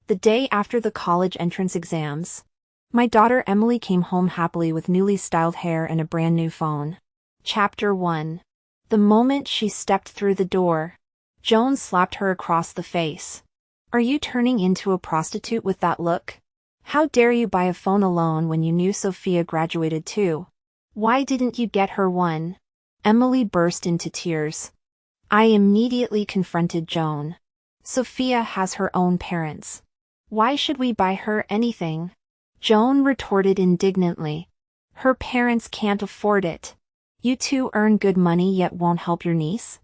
The day after the college entrance exams, my daughter Emily came home happily with newly styled hair and a brand new phone. Chapter 1. The moment she stepped through the door, Joan slapped her across the face. "Are you turning into a prostitute with that look? How dare you buy a phone alone when you knew Sophia graduated too? Why didn't you get her one?" Emily burst into tears. I immediately confronted Joan. "Sophia has her own parents. Why should we buy her anything?" Joan retorted indignantly. "Her parents can't afford it. You two earn good money yet won't help your niece?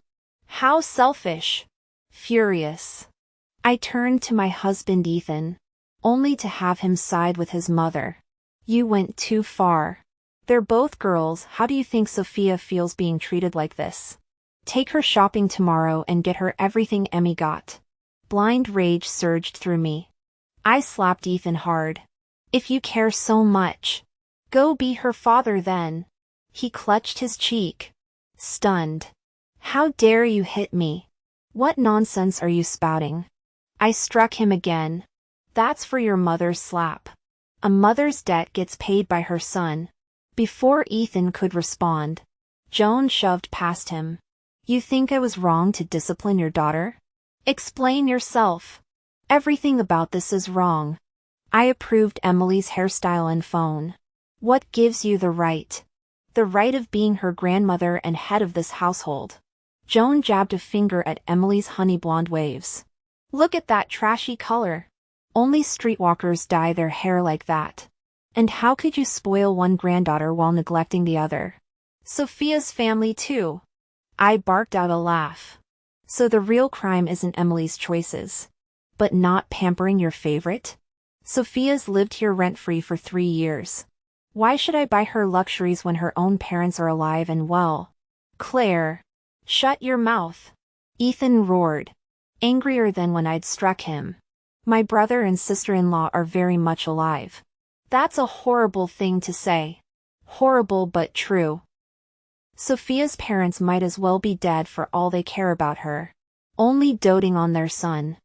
How selfish." Furious, I turned to my husband Ethan, only to have him side with his mother. "You went too far. They're both girls. How do you think Sophia feels being treated like this? Take her shopping tomorrow and get her everything Emmy got." Blind rage surged through me. I slapped Ethan hard. "If you care so much, go be her father then." He clutched his cheek, stunned. "How dare you hit me? What nonsense are you spouting?" I struck him again. "That's for your mother's slap. A mother's debt gets paid by her son." Before Ethan could respond, Joan shoved past him. "You think I was wrong to discipline your daughter? Explain yourself. Everything about this is wrong." I approved Emily's hairstyle and phone. "What gives you the right? The right of being her grandmother and head of this household." Joan jabbed a finger at Emily's honey blonde waves. "Look at that trashy color. Only streetwalkers dye their hair like that. And how could you spoil one granddaughter while neglecting the other? Sophia's family too." I barked out a laugh. "So the real crime isn't Emily's choices, but not pampering your favorite? Sophia's lived here rent-free for 3 years. Why should I buy her luxuries when her own parents are alive and well?" "Claire, shut your mouth," Ethan roared, angrier than when I'd struck him. "My brother and sister-in-law are very much alive." "That's a horrible thing to say." "Horrible but true. Sophia's parents might as well be dead for all they care about her, only doting on their son.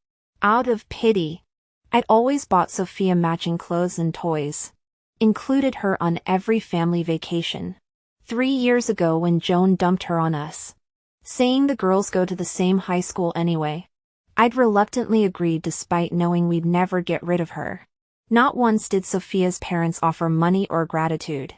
Out of pity, I'd always bought Sophia matching clothes and toys. Included her on every family vacation. 3 years ago when Joan dumped her on us, saying the girls go to the same high school anyway, I'd reluctantly agreed despite knowing we'd never get rid of her. Not once did Sophia's parents offer money or gratitude.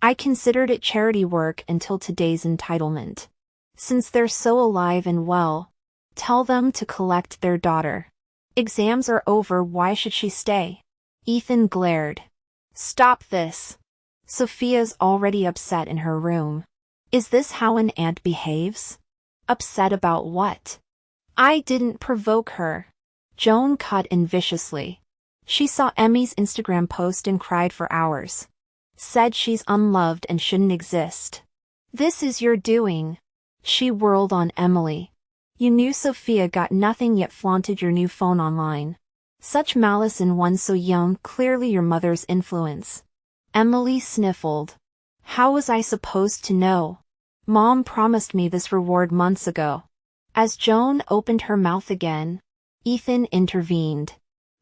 I considered it charity work until today's entitlement. Since they're so alive and well, tell them to collect their daughter. Exams are over, why should she stay?" Ethan glared. "Stop this. Sophia's already upset in her room. Is this how an aunt behaves? Upset about what? I didn't provoke her." Joan cut in viciously. "She saw Emmy's Instagram post and cried for hours. Said she's unloved and shouldn't exist. This is your doing." She whirled on Emily. "You knew Sophia got nothing yet flaunted your new phone online. Such malice in one so young, clearly your mother's influence." Emily sniffled. "How was I supposed to know? Mom promised me this reward months ago." As Joan opened her mouth again, Ethan intervened,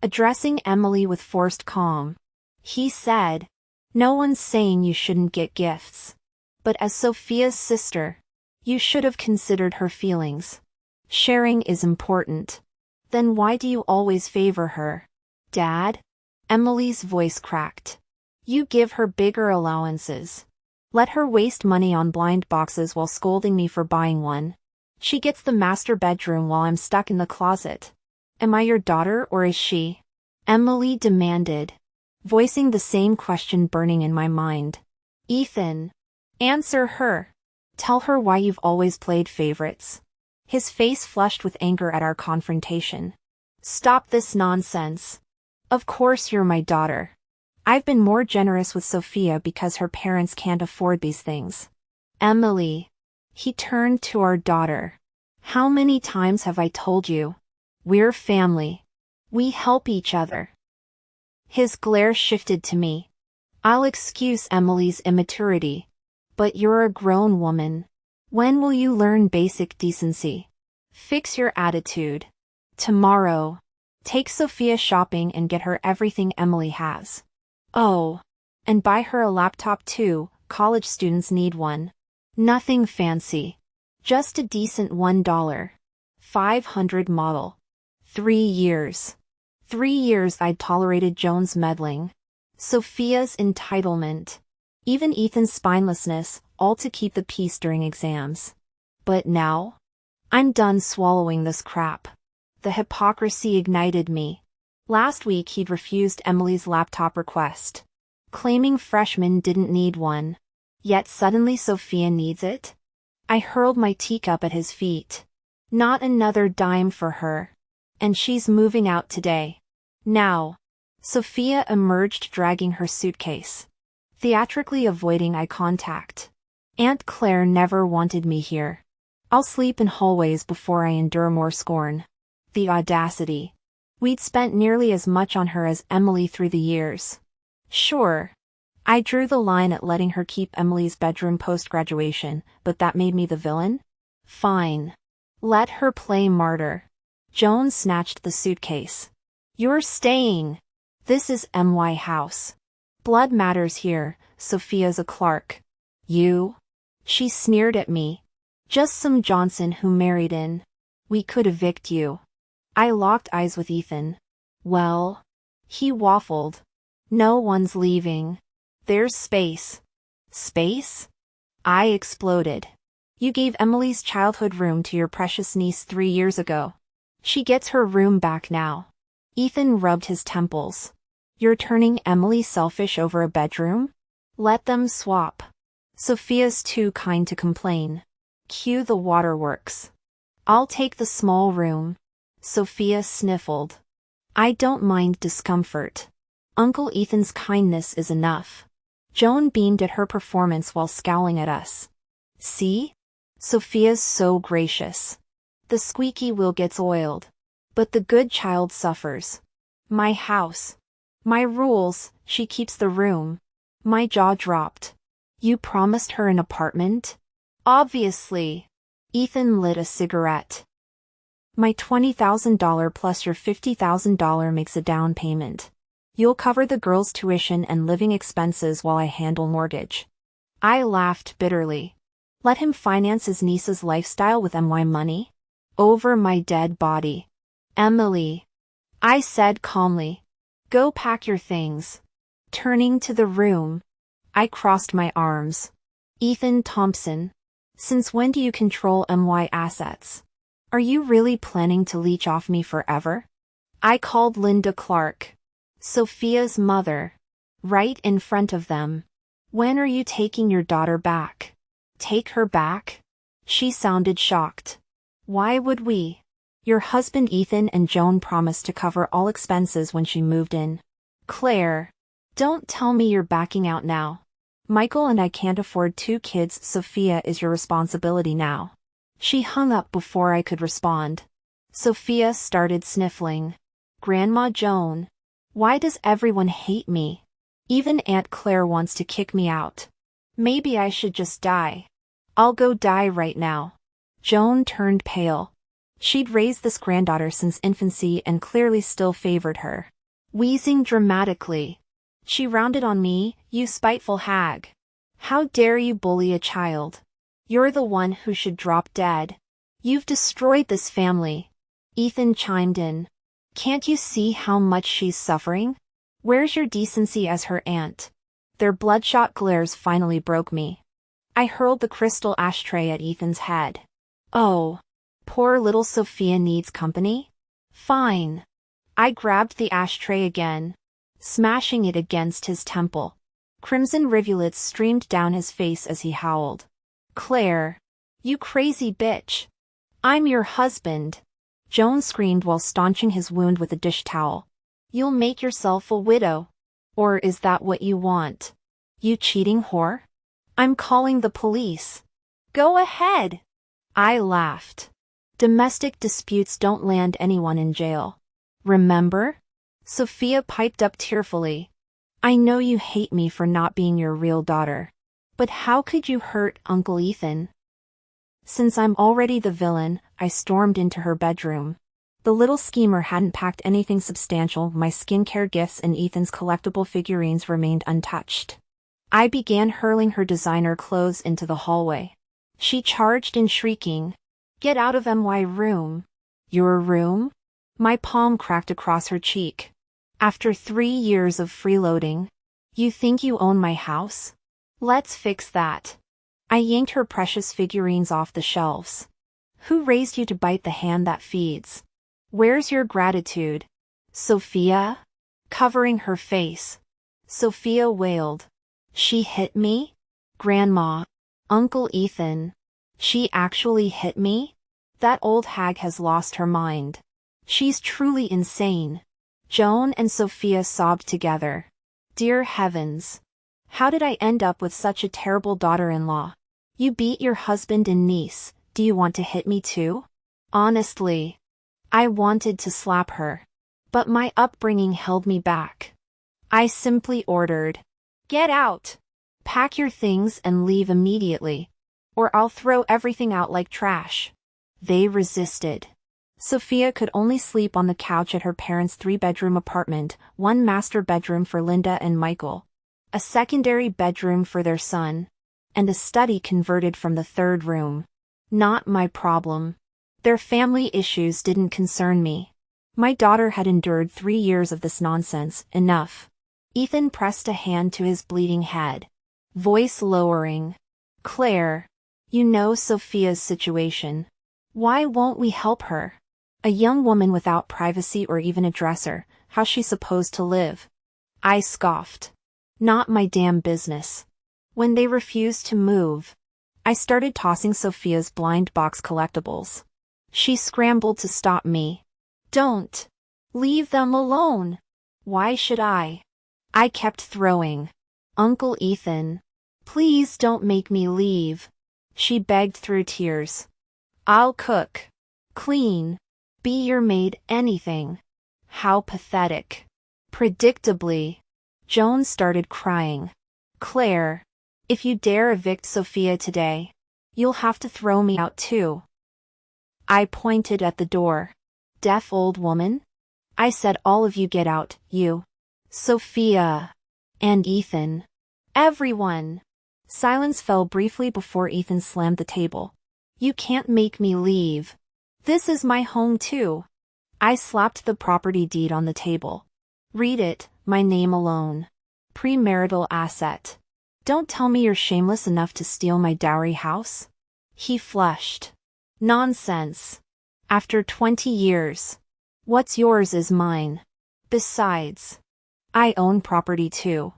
addressing Emily with forced calm. He said, "No one's saying you shouldn't get gifts. But as Sophia's sister, you should have considered her feelings. Sharing is important. Then why do you always favor her?" "Dad?" Emily's voice cracked. "You give her bigger allowances. Let her waste money on blind boxes while scolding me for buying one. She gets the master bedroom while I'm stuck in the closet. Am I your daughter or is she?" Emily demanded, voicing the same question burning in my mind. "Ethan, answer her. Tell her why you've always played favorites." His face flushed with anger at our confrontation. "Stop this nonsense. Of course you're my daughter. I've been more generous with Sophia because her parents can't afford these things." "Emily." He turned to our daughter. "How many times have I told you? We're family. We help each other." His glare shifted to me. "I'll excuse Emily's immaturity, but you're a grown woman. When will you learn basic decency? Fix your attitude. Tomorrow." Take Sophia shopping and get her everything Emily has. Oh. And buy her a laptop too, college students need one. Nothing fancy. Just a decent $1.500 model. 3 years. 3 years I'd tolerated Joan's meddling. Sophia's entitlement. Even Ethan's spinelessness, all to keep the peace during exams. But now? I'm done swallowing this crap. The hypocrisy ignited me. Last week he'd refused Emily's laptop request, claiming freshmen didn't need one. Yet suddenly Sophia needs it? I hurled my teacup at his feet. Not another dime for her. And she's moving out today. Now. Sophia emerged dragging her suitcase, theatrically avoiding eye contact. Aunt Claire never wanted me here. I'll sleep in hallways before I endure more scorn. The audacity. We'd spent nearly as much on her as Emily through the years. Sure. I drew the line at letting her keep Emily's bedroom post-graduation, but that made me the villain? Fine. Let her play martyr. Joan snatched the suitcase. You're staying. This is My house. Blood matters here, Sophia's a Clark. You? She sneered at me. Just some Johnson who married in. We could evict you. I locked eyes with Ethan. Well? He waffled. No one's leaving. There's space. Space? I exploded. You gave Emily's childhood room to your precious niece 3 years ago. She gets her room back now. Ethan rubbed his temples. You're turning Emily selfish over a bedroom? Let them swap. Sophia's too kind to complain. Cue the waterworks. I'll take the small room. Sophia sniffled. I don't mind discomfort. Uncle Ethan's kindness is enough. Joan beamed at her performance while scowling at us. See? Sophia's so gracious. The squeaky wheel gets oiled. But the good child suffers. My house. My rules, she keeps the room. My jaw dropped. You promised her an apartment? Obviously. Ethan lit a cigarette. My $20,000 plus your $50,000 makes a down payment. You'll cover the girl's tuition and living expenses while I handle mortgage. I laughed bitterly. Let him finance his niece's lifestyle with My money? Over my dead body. Emily. I said calmly. Go pack your things. Turning to the room. I crossed my arms. Ethan Thompson. Since when do you control My assets? Are you really planning to leech off me forever? I called Linda Clark. Sophia's mother. Right in front of them. When are you taking your daughter back? Take her back? She sounded shocked. Why would we? Your husband Ethan and Joan promised to cover all expenses when she moved in. Claire. Don't tell me you're backing out now. Michael and I can't afford 2 kids. Sophia is your responsibility now. She hung up before I could respond. Sophia started sniffling. Grandma Joan. Why does everyone hate me? Even Aunt Claire wants to kick me out. Maybe I should just die. I'll go die right now. Joan turned pale. She'd raised this granddaughter since infancy and clearly still favored her. Wheezing dramatically. She rounded on me, you spiteful hag. How dare you bully a child? You're the one who should drop dead. You've destroyed this family. Ethan chimed in. Can't you see how much she's suffering? Where's your decency as her aunt? Their bloodshot glares finally broke me. I hurled the crystal ashtray at Ethan's head. Oh. Poor little Sophia needs company? Fine. I grabbed the ashtray again, smashing it against his temple. Crimson rivulets streamed down his face as he howled. Claire. You crazy bitch. I'm your husband. Joan screamed while staunching his wound with a dish towel. You'll make yourself a widow. Or is that what you want? You cheating whore? I'm calling the police. Go ahead. I laughed. Domestic disputes don't land anyone in jail. Remember? Sophia piped up tearfully. I know you hate me for not being your real daughter. But how could you hurt Uncle Ethan? Since I'm already the villain, I stormed into her bedroom. The little schemer hadn't packed anything substantial. My skincare gifts and Ethan's collectible figurines remained untouched. I began hurling her designer clothes into the hallway. She charged in, shrieking, "Get out of my room." "Your room?" My palm cracked across her cheek. "After 3 years of freeloading, you think you own my house? Let's fix that." I yanked her precious figurines off the shelves. "Who raised you to bite the hand that feeds? Where's your gratitude?" "Sophia?" Covering her face, Sophia wailed. "She hit me? Grandma, Uncle Ethan, she actually hit me? That old hag has lost her mind. She's truly insane." Joan and Sophia sobbed together. Dear heavens. How did I end up with such a terrible daughter-in-law? You beat your husband and niece, do you want to hit me too? Honestly, I wanted to slap her, but my upbringing held me back. I simply ordered, "Get out! Pack your things and leave immediately, or I'll throw everything out like trash." They resisted. Sophia could only sleep on the couch at her parents' 3-bedroom apartment, one master bedroom for Linda and Michael, a secondary bedroom for their son, and a study converted from the 3rd room. Not my problem. Their family issues didn't concern me. My daughter had endured 3 years of this nonsense. Enough. Ethan pressed a hand to his bleeding head, voice lowering. "Claire, you know Sophia's situation. Why won't we help her? A young woman without privacy or even a dresser, how's she supposed to live?" I scoffed. Not my damn business. When they refused to move, I started tossing Sophia's blind box collectibles. She scrambled to stop me. "Don't! Leave them alone!" "Why should I?" I kept throwing. "Uncle Ethan, please don't make me leave," she begged through tears. "I'll cook, clean, be your maid, anything." How pathetic. Predictably, Joan started crying. "Claire, if you dare evict Sophia today, you'll have to throw me out too." I pointed at the door. "Deaf old woman?" I said, "All of you get out, you, Sophia, and Ethan. Everyone." Silence fell briefly before Ethan slammed the table. "You can't make me leave. This is my home too." I slapped the property deed on the table. "Read it, my name alone. Premarital asset. Don't tell me you're shameless enough to steal my dowry house." He flushed. "Nonsense. After 20 years. What's yours is mine. Besides, I own property too."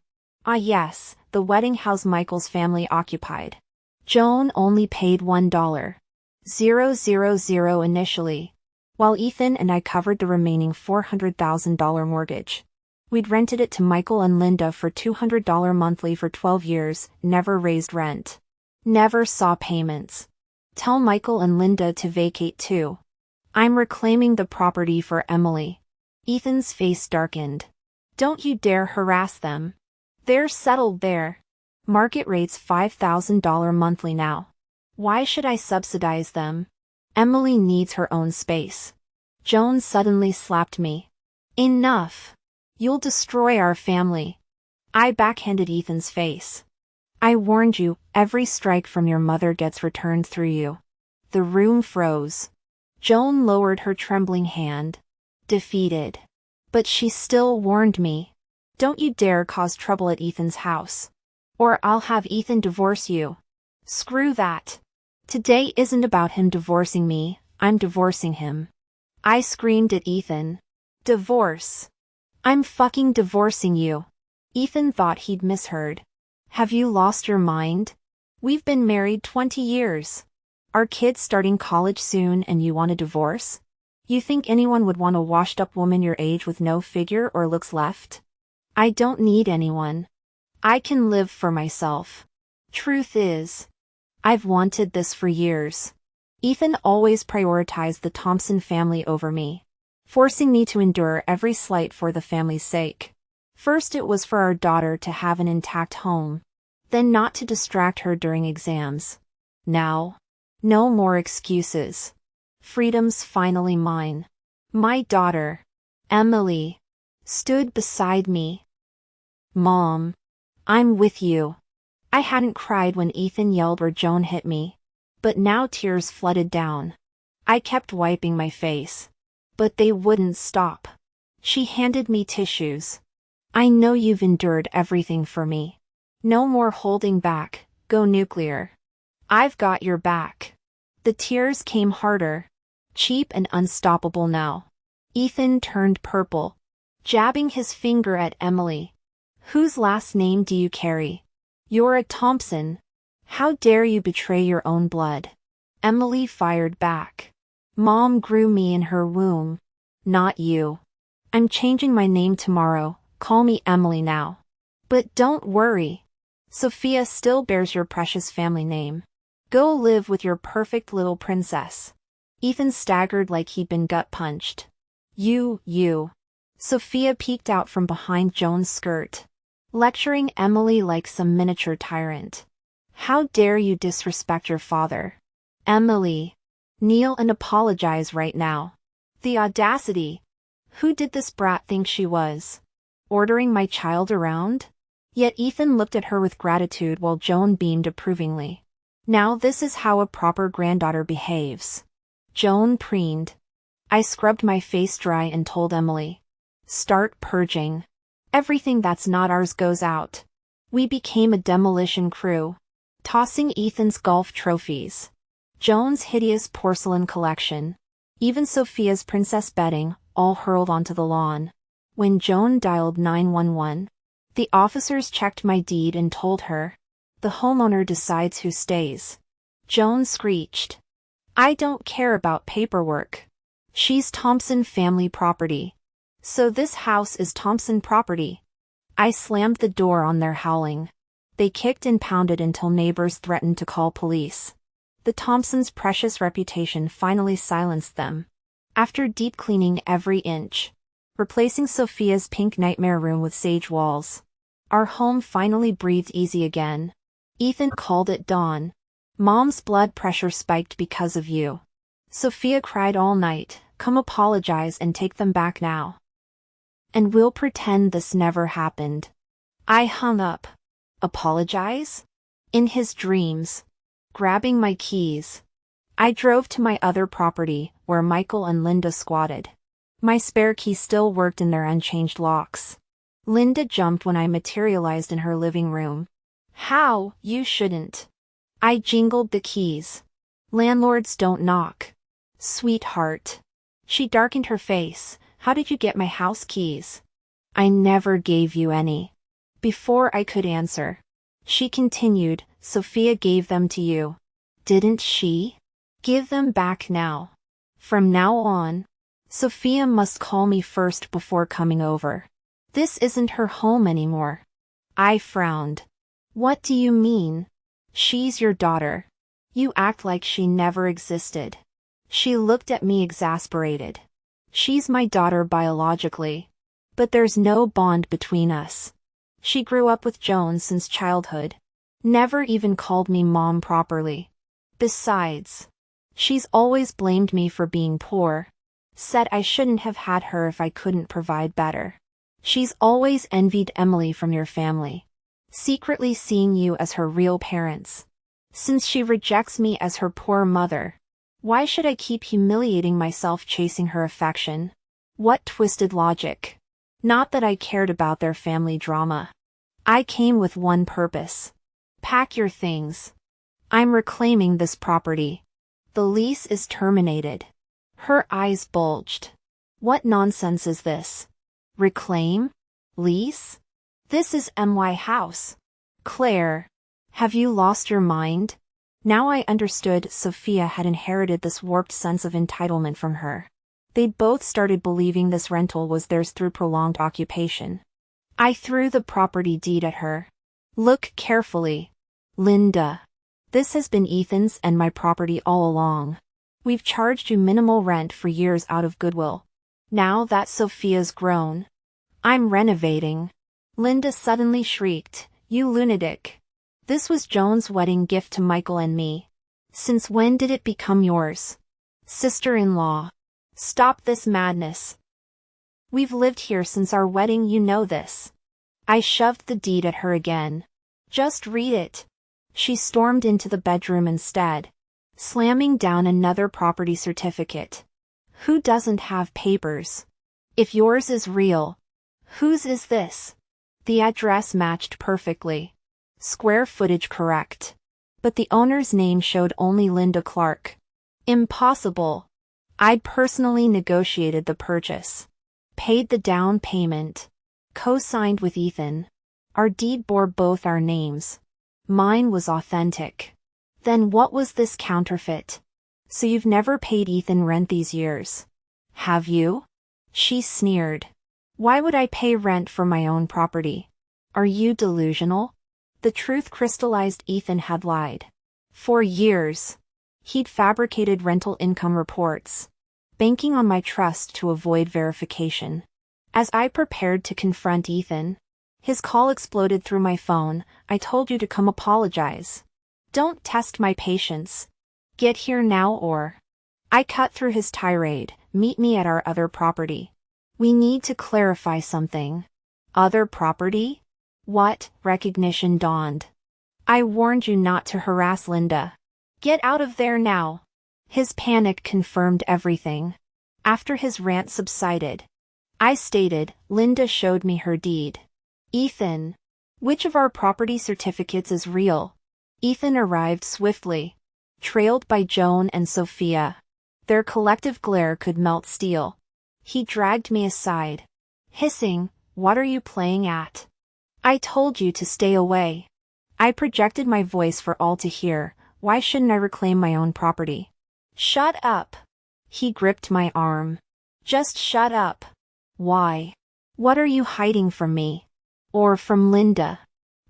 "Ah yes, the wedding house Michael's family occupied." Joan only paid $1,000 initially, while Ethan and I covered the remaining $400,000 mortgage. We'd rented it to Michael and Linda for $200 monthly for 12 years, never raised rent. Never saw payments. Tell Michael and Linda to vacate too. I'm reclaiming the property for Emily. Ethan's face darkened. "Don't you dare harass them. They're settled there. Market rate's $5,000 monthly now. Why should I subsidize them? Emily needs her own space." Joan suddenly slapped me. "Enough. You'll destroy our family." I backhanded Ethan's face. "I warned you, every strike from your mother gets returned through you." The room froze. Joan lowered her trembling hand. Defeated. But she still warned me. "Don't you dare cause trouble at Ethan's house. Or I'll have Ethan divorce you." "Screw that. Today isn't about him divorcing me, I'm divorcing him." I screamed at Ethan. "Divorce? I'm fucking divorcing you." Ethan thought he'd misheard. "Have you lost your mind? We've been married 20 years. Our kid's starting college soon and you want a divorce? You think anyone would want a washed-up woman your age with no figure or looks left? I don't need anyone. I can live for myself. Truth is, I've wanted this for years." Ethan always prioritized the Thompson family over me, forcing me to endure every slight for the family's sake. First it was for our daughter to have an intact home, then not to distract her during exams. Now, no more excuses. Freedom's finally mine. My daughter, Emily, stood beside me. Mom, I'm with you. I hadn't cried when Ethan yelled or Joan hit me, but now tears flooded down. I kept wiping my face, but they wouldn't stop. She handed me tissues. I know you've endured everything for me. No more holding back, go nuclear. I've got your back. The tears came harder, cheap and unstoppable now. Ethan turned purple, jabbing his finger at Emily. Whose last name do you carry? You're a Thompson. How dare you betray your own blood? Emily fired back. Mom grew me in her womb, not you. I'm changing my name tomorrow, call me Emily now. But don't worry. Sophia still bears your precious family name. Go live with your perfect little princess. Ethan staggered like he'd been gut-punched. You. Sophia peeked out from behind Joan's skirt, lecturing Emily like some miniature tyrant. How dare you disrespect your father? Emily, kneel and apologize right now. The audacity. Who did this brat think she was? Ordering my child around? Yet Ethan looked at her with gratitude while Joan beamed approvingly. Now this is how a proper granddaughter behaves. Joan preened. I scrubbed my face dry and told Emily. Start purging. Everything that's not ours goes out. We became a demolition crew, tossing Ethan's golf trophies, Joan's hideous porcelain collection, even Sophia's princess bedding, all hurled onto the lawn. When Joan dialed 911, the officers checked my deed and told her, the homeowner decides who stays. Joan screeched. I don't care about paperwork. She's Thompson family property. So this house is Thompson property. I slammed the door on their howling. They kicked and pounded until neighbors threatened to call police. The Thompsons' precious reputation finally silenced them. After deep cleaning every inch, replacing Sophia's pink nightmare room with sage walls, our home finally breathed easy again. Ethan called it dawn. Mom's blood pressure spiked because of you. Sophia cried all night, come apologize and take them back now. And we'll pretend this never happened. I hung up. Apologize? In his dreams. Grabbing my keys, I drove to my other property, where Michael and Linda squatted. My spare key still worked in their unchanged locks. Linda jumped when I materialized in her living room. How? You shouldn't. I jingled the keys. Landlords don't knock. Sweetheart. She darkened her face. How did you get my house keys? I never gave you any. Before I could answer, she continued, Sophia gave them to you. Didn't she? Give them back now. From now on, Sophia must call me first before coming over. This isn't her home anymore. I frowned. What do you mean? She's your daughter. You act like she never existed. She looked at me exasperated. She's my daughter biologically, but there's no bond between us. She grew up with Joan since childhood. Never even called me mom properly. Besides, she's always blamed me for being poor. Said I shouldn't have had her if I couldn't provide better. She's always envied Emily from your family, secretly seeing you as her real parents. Since she rejects me as her poor mother, why should I keep humiliating myself chasing her affection? What twisted logic. Not that I cared about their family drama. I came with one purpose. Pack your things. I'm reclaiming this property. The lease is terminated. Her eyes bulged. What nonsense is this? Reclaim? Lease? This is My house. Claire, have you lost your mind? Now I understood Sophia had inherited this warped sense of entitlement from her. They'd both started believing this rental was theirs through prolonged occupation. I threw the property deed at her. Look carefully. Linda. This has been Ethan's and my property all along. We've charged you minimal rent for years out of goodwill. Now that Sophia's grown, I'm renovating. Linda suddenly shrieked, You lunatic. This was Joan's wedding gift to Michael and me. Since when did it become yours? Sister-in-law. Stop this madness. We've lived here since our wedding, you know this. I shoved the deed at her again. Just read it. She stormed into the bedroom instead, slamming down another property certificate. Who doesn't have papers? If yours is real, whose is this? The address matched perfectly. Square footage correct. But the owner's name showed only Linda Clark. Impossible. I'd personally negotiated the purchase. Paid the down payment. Co-signed with Ethan. Our deed bore both our names. Mine was authentic. Then what was this counterfeit? So you've never paid Ethan rent these years? Have you? She sneered. Why would I pay rent for my own property? Are you delusional? The truth crystallized. Ethan had lied. For years. He'd fabricated rental income reports, banking on my trust to avoid verification. As I prepared to confront Ethan, his call exploded through my phone. I told you to come apologize. Don't test my patience. Get here now or... I cut through his tirade. Meet me at our other property. We need to clarify something. Other property? What? Recognition dawned. I warned you not to harass Linda. Get out of there now. His panic confirmed everything. After his rant subsided, I stated, Linda showed me her deed. Ethan. Which of our property certificates is real? Ethan arrived swiftly, trailed by Joan and Sophia. Their collective glare could melt steel. He dragged me aside, hissing, what are you playing at? I told you to stay away. I projected my voice for all to hear. Why shouldn't I reclaim my own property? Shut up. He gripped my arm. Just shut up. Why? What are you hiding from me? Or from Linda?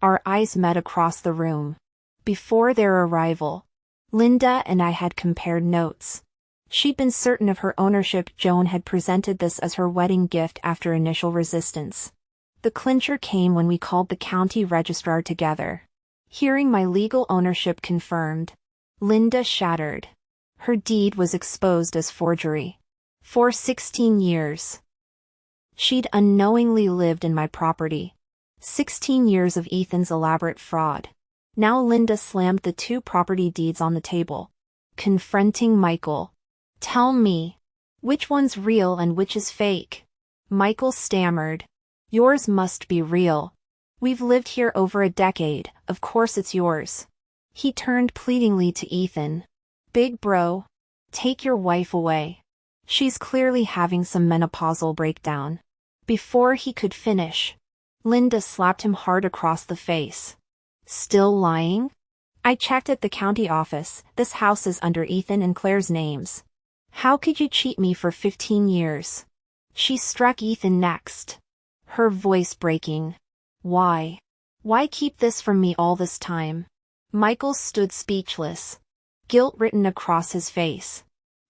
Our eyes met across the room. Before their arrival, Linda and I had compared notes. She'd been certain of her ownership. Joan had presented this as her wedding gift after initial resistance. The clincher came when we called the county registrar together. Hearing my legal ownership confirmed, Linda shattered. Her deed was exposed as forgery. For 16 years. She'd unknowingly lived in my property. 16 years of Ethan's elaborate fraud. Now Linda slammed the two property deeds on the table. Confronting Michael. Tell me, which one's real and which is fake? Michael stammered. Yours must be real. We've lived here over a decade, of course it's yours. He turned pleadingly to Ethan. Big bro, take your wife away. She's clearly having some menopausal breakdown. Before he could finish, Linda slapped him hard across the face. Still lying? I checked at the county office. This house is under Ethan and Claire's names. How could you cheat me for 15 years? She struck Ethan next, her voice breaking. Why? Why keep this from me all this time? Michael stood speechless, guilt written across his face.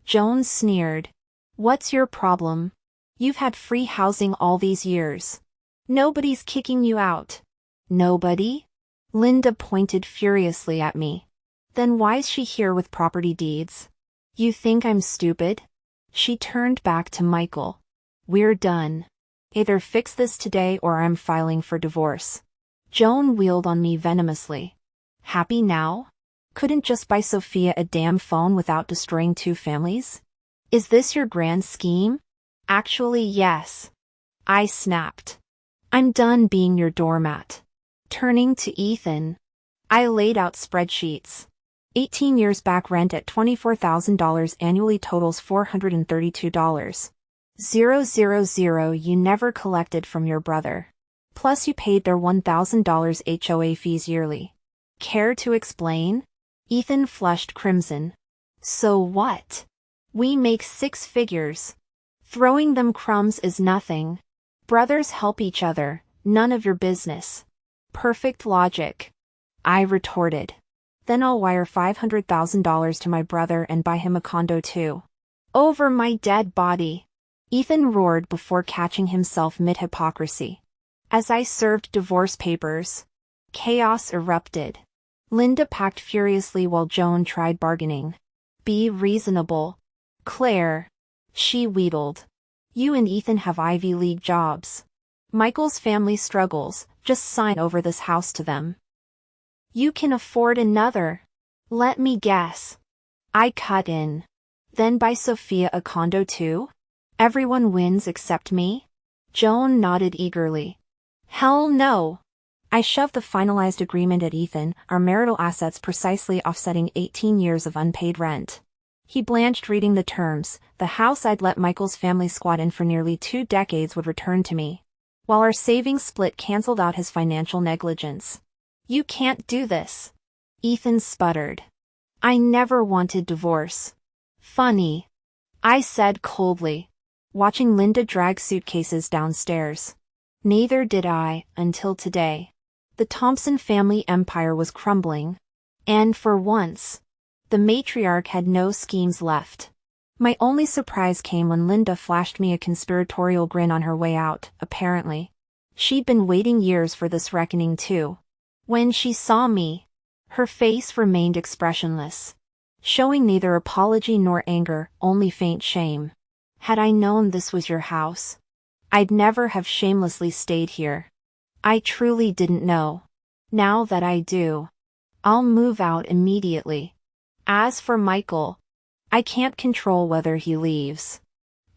Joan sneered. What's your problem? You've had free housing all these years. Nobody's kicking you out. Nobody? Linda pointed furiously at me. Then why's she here with property deeds? You think I'm stupid? She turned back to Michael. We're done. Either fix this today or I'm filing for divorce. Joan wheeled on me venomously. Happy now? Couldn't just buy Sophia a damn phone without destroying two families? Is this your grand scheme? Actually, yes. I snapped. I'm done being your doormat. Turning to Ethan, I laid out spreadsheets. 18 years back, rent at $24,000 annually totals $432. 000 you never collected from your brother. Plus you paid their $1,000 HOA fees yearly. Care to explain? Ethan flushed crimson. So what? We make 6 figures. Throwing them crumbs is nothing. Brothers help each other, none of your business. Perfect logic. I retorted. Then I'll wire $500,000 to my brother and buy him a condo too. Over my dead body. Ethan roared before catching himself mid-hypocrisy. As I served divorce papers, chaos erupted. Linda packed furiously while Joan tried bargaining. Be reasonable. Claire. She wheedled. You and Ethan have Ivy League jobs. Michael's family struggles, just sign over this house to them. You can afford another. Let me guess. I cut in. Then buy Sophia a condo too? Everyone wins except me? Joan nodded eagerly. Hell no. I shoved the finalized agreement at Ethan, our marital assets precisely offsetting 18 years of unpaid rent. He blanched reading the terms. The house I'd let Michael's family squat in for nearly 2 decades would return to me, while our savings split canceled out his financial negligence. You can't do this. Ethan sputtered. I never wanted divorce. Funny. I said coldly, watching Linda drag suitcases downstairs. Neither did I, until today. The Thompson family empire was crumbling. And for once, the matriarch had no schemes left. My only surprise came when Linda flashed me a conspiratorial grin on her way out, apparently. She'd been waiting years for this reckoning too. When she saw me, her face remained expressionless, showing neither apology nor anger, only faint shame. Had I known this was your house, I'd never have shamelessly stayed here. I truly didn't know. Now that I do, I'll move out immediately. As for Michael, I can't control whether he leaves.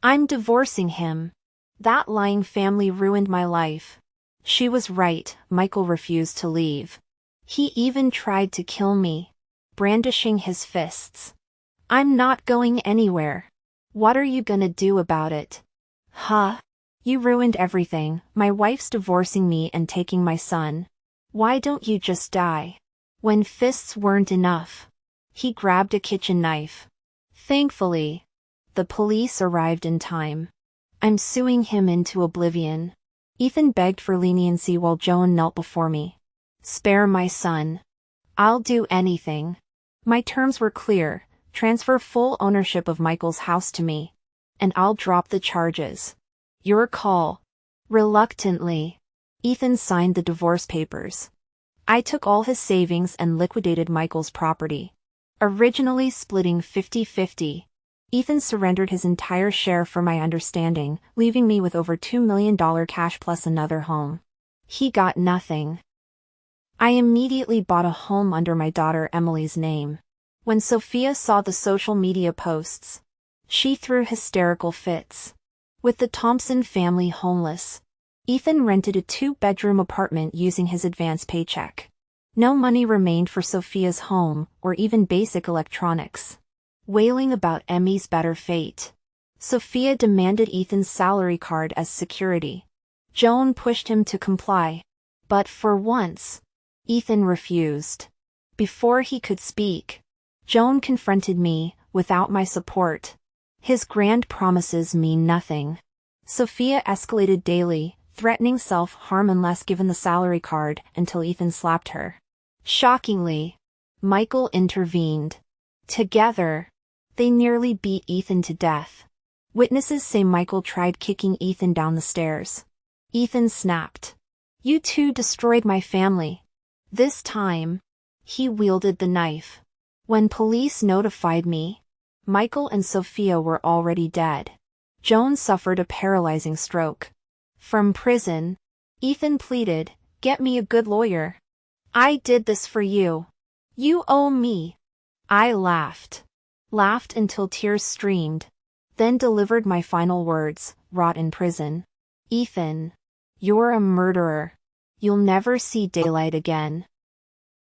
I'm divorcing him. That lying family ruined my life. She was right, Michael refused to leave. He even tried to kill me, brandishing his fists. I'm not going anywhere. What are you gonna do about it? Huh? You ruined everything. My wife's divorcing me and taking my son. Why don't you just die? When fists weren't enough, he grabbed a kitchen knife. Thankfully, the police arrived in time. I'm suing him into oblivion. Ethan begged for leniency while Joan knelt before me. Spare my son. I'll do anything. My terms were clear. Transfer full ownership of Michael's house to me, and I'll drop the charges. Your call. Reluctantly, Ethan signed the divorce papers. I took all his savings and liquidated Michael's property. Originally splitting 50-50, Ethan surrendered his entire share for my understanding, leaving me with over $2 million cash plus another home. He got nothing. I immediately bought a home under my daughter Emily's name. When Sophia saw the social media posts, she threw hysterical fits. With the Thompson family homeless, Ethan rented a 2-bedroom apartment using his advance paycheck. No money remained for Sophia's home, or even basic electronics. Wailing about Emmy's better fate, Sophia demanded Ethan's salary card as security. Joan pushed him to comply. But for once, Ethan refused. Before he could speak, Joan confronted me. Without my support, his grand promises mean nothing. Sophia escalated daily, threatening self-harm unless given the salary card, until Ethan slapped her. Shockingly, Michael intervened. Together, they nearly beat Ethan to death. Witnesses say Michael tried kicking Ethan down the stairs. Ethan snapped. You two destroyed my family. This time, he wielded the knife. When police notified me, Michael and Sophia were already dead. Joan suffered a paralyzing stroke. From prison, Ethan pleaded, "Get me a good lawyer. I did this for you. You owe me." I laughed until tears streamed, then delivered my final words, rot in prison. Ethan, you're a murderer. You'll never see daylight again.